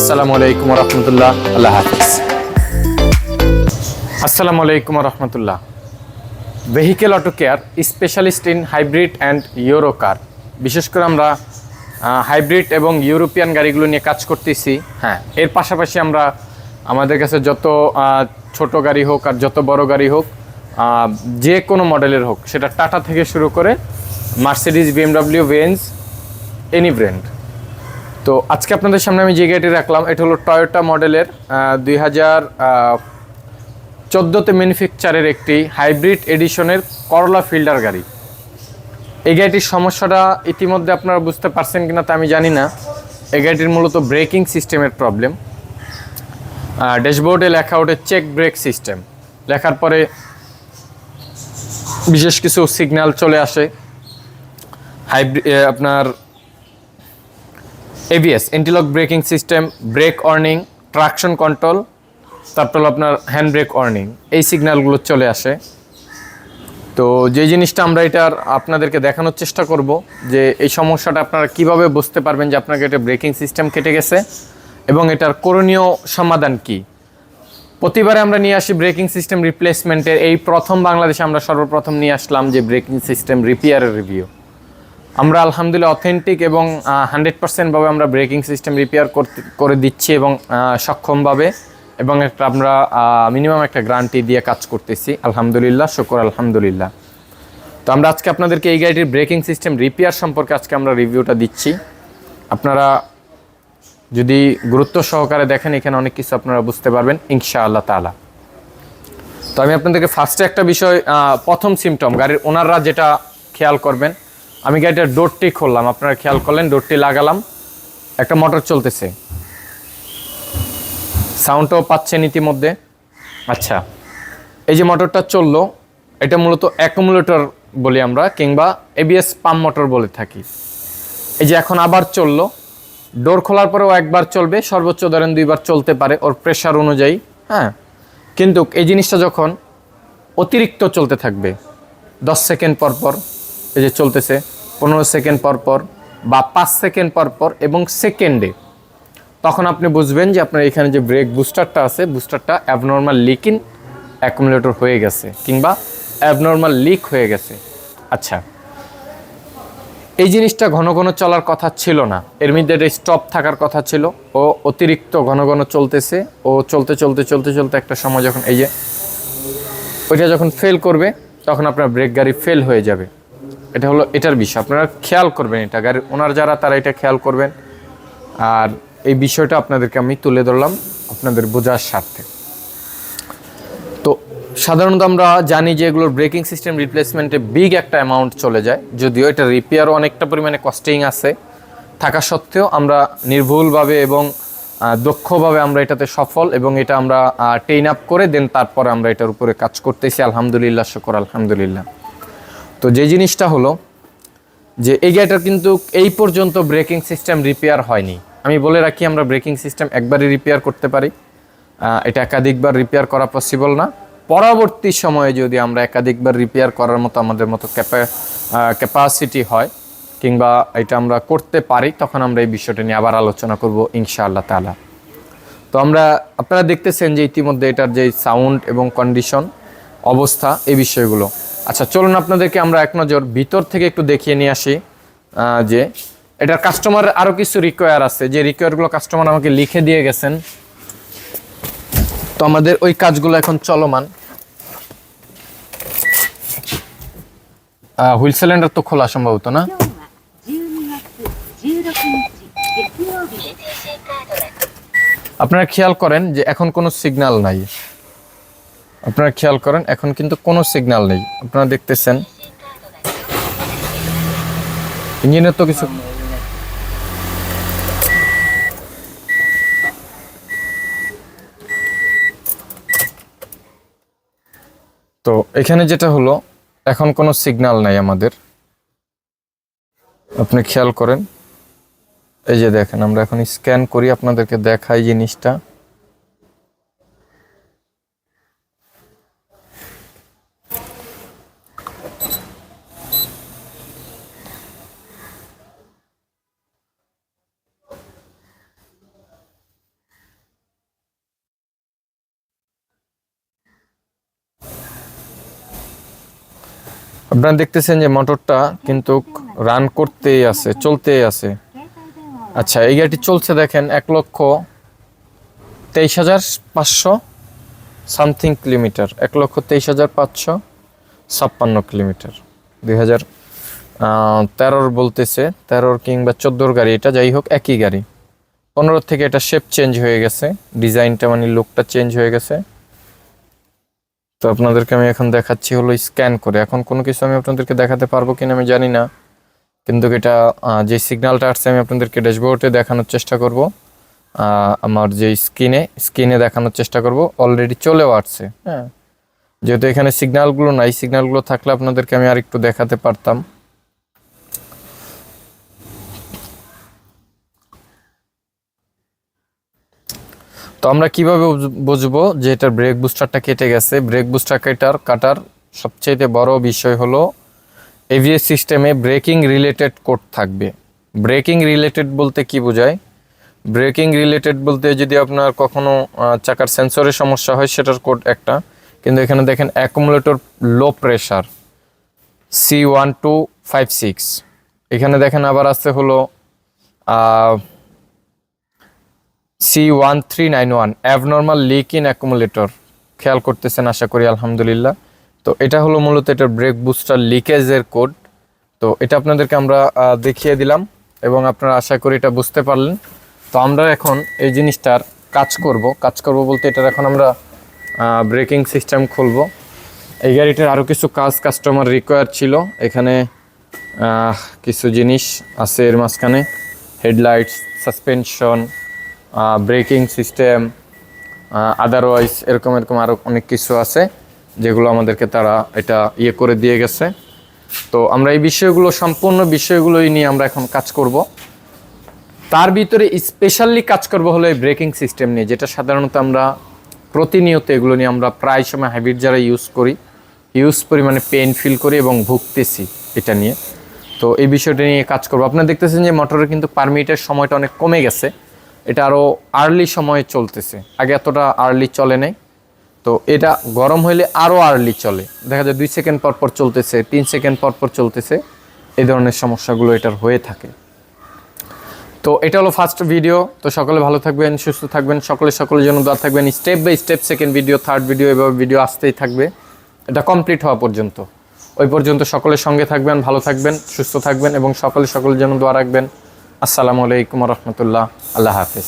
আসসালামু আলাইকুম রহমতুল্লাহ। আল্লাহ হাফিজ। আসসালামু আলাইকুম রহমতুল্লাহ। Vehicle auto care specialist in hybrid and euro car. বিশেষ করে আমরা হাইব্রিড এবং ইউরোপিয়ান গাড়িগুলো নিয়ে কাজ করতেছি। হ্যাঁ, এর পাশাপাশি আমরা আমাদের কাছে যত ছোট গাড়ি হোক আর যত বড় গাড়ি হোক, যে কোনো মডেলের হোক, সেটা টাটা থেকে শুরু করে Mercedes, BMW, Benz, any brand. তো আজকে আপনাদের সামনে আমি যে গাড়িটি রাখলাম, এটা হলো টয়োটা মডেলের 2014তে ম্যানুফ্যাকচারের একটি হাইব্রিড এডিশনের করলা ফিল্ডার গাড়ি। এই গাড়িটির সমস্যাটা ইতিমধ্যে আপনারা বুঝতে পারছেন কিনা তা আমি জানি না। এই গাড়িটির মূলত ব্রেকিং সিস্টেমের প্রবলেম। ড্যাশবোর্ডে লেখা ওঠে চেক ব্রেক সিস্টেম, লেখার পরে বিশেষ কিছু সিগন্যাল চলে আসে। আপনার ABS, antilock braking system, brake warning, traction control, তারপর আপনার হ্যান্ড ব্রেক ওয়ার্নিং, এই সিগন্যালগুলো চলে আসে। তো যে জিনিসটা আমরা এটার আপনাদেরকে দেখানোর চেষ্টা করব যে এই সমস্যাটা আপনারা কিভাবে বুঝতে পারবেন যে আপনাকে এটা ব্রেকিং সিস্টেম কেটে গেছে এবং এটার করণীয় সমাধান কি। প্রতিবারে আমরা নিয়ে আসি ব্রেকিং সিস্টেম রিপ্লেসমেন্টের, এই প্রথম বাংলাদেশে আমরা সর্বপ্রথম নিয়ে আসলাম যে ব্রেকিং সিস্টেম রিপেয়ারের রিভিউ। আমরা আলহামদুলিল্লাহ অথেন্টিক এবং 100%ভাবে আমরা ব্রেকিং সিস্টেম রিপেয়ার করে দিচ্ছি এবং সক্ষমভাবে, এবং একটা আমরা মিনিমাম একটা গ্যারান্টি দিয়ে কাজ করতেছি। আলহামদুলিল্লাহ, শুকর আলহামদুলিল্লাহ। তো আমরা আজকে আপনাদেরকে এই গাড়িটির ব্রেকিং সিস্টেম রিপেয়ার সম্পর্কে আজকে আমরা রিভিউটা দিচ্ছি। আপনারা যদি গুরুত্ব সহকারে দেখেন, এখানে অনেক কিছু আপনারা বুঝতে পারবেন ইনশাআল্লাহ তাআলা। তো আমি আপনাদেরকে ফার্স্টে একটা বিষয়, প্রথম সিমটম গাড়ির ওনাররা যেটা খেয়াল করবেন, আমি গাড়িটার ডোরটি খুললাম, আপনারা খেয়াল করলেন, ডোরটি লাগালাম, একটা মোটর চলতেছে, সাউন্ডটাও পাচ্ছেন ইতিমধ্যে। আচ্ছা, এই যে মোটরটা চললো, এটা মূলত অ্যাকুমুলেটর বলি আমরা, কিংবা এবিএস পাম্প মোটর বলে থাকি। এই যে এখন আবার চললো, ডোর খোলার পরেও একবার চলবে, সর্বোচ্চ ধরেন 2বার চলতে পারে ওর প্রেশার অনুযায়ী। হ্যাঁ, কিন্তু এই জিনিসটা যখন অতিরিক্ত চলতে থাকবে, 10 সেকেন্ড পর পর এই যে চলতেছে, 15 সেকেন্ড পর পর বা 5 সেকেন্ড পর পর এবং সেকেন্ডে, তখন আপনি বুঝবেন যে আপনার এখানে যে ব্রেক বুস্টারটা আছে, বুস্টারটা অ্যাবনর্মাল লিক ইন অ্যাকুমুলেটর হয়ে গেছে কিংবা অ্যাবনর্মাল লিক হয়ে গেছে। আচ্ছা, এই জিনিসটা ঘন ঘন চলার কথা ছিল না, এর মধ্যে একটা স্টপ থাকার কথা ছিল। ও অতিরিক্ত ঘন ঘন চলতেছে, ও চলতে চলতে চলতে চলতে একটা সময় যখন এই যে ওইটা যখন ফেল করবে, তখন আপনার ব্রেক গাড়ি ফেল হয়ে যাবে। এটা হলো এটার বিষয়, আপনারা খেয়াল করবেন, এটা গাড়ির ওনার যারা তারা এটা খেয়াল করবেন। আর এই বিষয়টা আপনাদেরকে আমি তুলে ধরলাম আপনাদের বোঝার স্বার্থে। তো সাধারণত আমরা জানি যে এগুলোর ব্রেকিং সিস্টেম রিপ্লেসমেন্টে বিগ একটা অ্যামাউন্ট চলে যায়, যদিও এটা রিপেয়ারও অনেকটা পরিমাণে কস্টিং আছে থাকা সত্ত্বেও আমরা নির্ভুলভাবে এবং দক্ষভাবে আমরা এটাতে সফল, এবং এটা আমরা টেইন আপ করে দেন তারপরে আমরা এটার উপরে কাজ করতেছি। আলহামদুলিল্লাহ, শুকর আলহামদুলিল্লাহ। তো যে জিনিসটা হলো যে এই গাড়িটার কিন্তু এই পর্যন্ত ব্রেকিং সিস্টেম রিপেয়ার হয়নি। আমি বলে রাখি, আমরা ব্রেকিং সিস্টেম একবারই রিপেয়ার করতে পারি, এটা একাধিকবার রিপেয়ার করা পসিবল না। পরবর্তী সময়ে যদি আমরা একাধিকবার রিপেয়ার করার মতো আমাদের মতো ক্যাপাসিটি হয় কিংবা এটা আমরা করতে পারি, তখন আমরা এই বিষয়টা নিয়ে আবার আলোচনা করব ইনশাআল্লাহ তাআলা। তো আপনারা দেখতেছেন যে ইতিমধ্যে এটার যে সাউন্ড এবং কন্ডিশন অবস্থা, এই বিষয়গুলো। আচ্ছা, চলুন আপনাদেরকে আমরা এক নজর ভিতর থেকে একটু দেখিয়ে নিয়ে আসি যে এটার কাস্টমারের আরও কিছু রিকোয়ার আছে, যে রিকোয়ারগুলো কাস্টমার আমাকে লিখে দিয়ে গেছেন। তো আমাদের ওই কাজগুলো এখন চলমান। হুইল সিলিন্ডার তো খোলা সম্ভবত না। আপনারা খেয়াল করেন যে এখন কোনো সিগন্যাল নাই, আপনারা খেয়াল করেন এখন কিন্তু কোনো সিগন্যাল নেই। আপনারা দেখতেছেন ইঞ্জিনের তো কিছু, তো এখানে যেটা হলো এখন কোনো সিগন্যাল নাই আমাদের। আপনি খেয়াল করেন, এই যে দেখেন, আমরা এখন স্ক্যান করি, আপনাদেরকে দেখাই জিনিসটা। আপনারা দেখতেছেন যে মোটরটা কিন্তু রান করতেই আছে, চলতেই আছে। আচ্ছা, এই গাড়িটি চলছে দেখেন 1,23,500 সামথিং কিলোমিটার, 1,23,556 কিলোমিটার। 2013 বলতেছে, 13 কিংবা 14 গাড়ি, এটা যাই হোক একই গাড়ি। 15 থেকে এটা শেপ চেঞ্জ হয়ে গেছে, ডিজাইনটা মানে লুকটা চেঞ্জ হয়ে গেছে। তো আপনাদেরকে আমি এখন দেখাচ্ছি হলো স্ক্যান করে। এখন কোনো কিছু আমি আপনাদেরকে দেখাতে পারবো কিনা আমি জানি না, কিন্তু এটা যে সিগন্যালটা আসছে আমি আপনাদেরকে ড্যাশবোর্ডে দেখানোর চেষ্টা করব। আমার যে স্ক্রিনে দেখানোর চেষ্টা করব। অলরেডি চলেও আসছে, হ্যাঁ। যেহেতু এখানে সিগন্যালগুলো নাই, সিগন্যালগুলো থাকলে আপনাদেরকে আমি আর একটু দেখাতে পারতাম। তো আমরা কিভাবে বুঝবো যে এটার ব্রেক বুস্টারটা কেটে গেছে? ব্রেক বুস্টার কাটার সবচেয়ে বড় বিষয় হলো এভিএস সিস্টেমে ব্রেকিং রিলেটেড কোড থাকবে। ব্রেকিং রিলেটেড বলতে কি বোঝায়? ব্রেকিং রিলেটেড বলতে যদি আপনার কখনো চাকার সেন্সরের সমস্যা হয় সেটার কোড একটা, কিন্তু এখানে দেখেন অ্যাকুমুলেটর লো প্রেশার C1256, এখানে দেখেন আবার আছে হলো C1391 abnormal leak in accumulator. খেয়াল করতেছেন আশা করি, আলহামদুলিল্লাহ। তো এটা হলো মূলত এটার ব্রেক বুস্টার লিকেজের কোড। তো এটা আপনাদেরকে আমরা দেখিয়ে দিলাম এবং আপনারা আশা করি এটা বুঝতে পারলেন। তো আমরা এখন এই জিনিসটার কাজ করব বলতে এটার এখন আমরা ব্রেকিং সিস্টেম খুলব। এই গাড়িটার আরও কিছু কাস্টমার রিকোয়ার ছিল। এখানে কিছু জিনিস আছে এর মাঝখানে, headlights, suspension, braking system, otherwise এরকম আরও অনেক কিছু আছে যেগুলো আমাদেরকে তারা এটা করে দিয়ে গেছে। তো আমরা এই সম্পূর্ণ বিষয়গুলোই নিয়ে আমরা এখন কাজ করব। তার ভিতরে স্পেশালি কাজ করব হলো এই ব্রেকিং সিস্টেম নিয়ে, যেটা সাধারণত আমরা প্রতিনিয়ত এগুলো নিয়ে আমরা প্রায় সময় হাইব্রিড যারা ইউজ পরিমাণে পেইন ফিল করি এবং ভুগতেছি এটা নিয়ে। তো এই বিষয়টা নিয়ে কাজ করব। আপনারা দেখতেছেন যে মোটরের কিন্তু পারমিটের সময়টা অনেক কমে গেছে, এটা আরও আর্লি সময়ে চলতেছে, আগে এতটা আর্লি চলে নাই। তো এটা গরম হইলে আরও আর্লি চলে, দেখা যায় 2 সেকেন্ড পর চলতেছে, 3 সেকেন্ড পর চলতেছে, এই ধরনের সমস্যাগুলো এটার হয়ে থাকে। তো এটা হলো ফার্স্ট ভিডিও। তো সকলে ভালো থাকবেন, সুস্থ থাকবেন, সকলের জন্য দোয়া থাকবেন। Step by step second video, third video, এভাবে ভিডিও আসতেই থাকবে এটা কমপ্লিট হওয়া পর্যন্ত। ওই পর্যন্ত সকলের সঙ্গে থাকবেন, ভালো থাকবেন, সুস্থ থাকবেন এবং সকলের জন্য দোয়া রাখবেন। আসসালামু আলাইকুম রহমতুল্লাহ, আল্লাহ হাফেজ।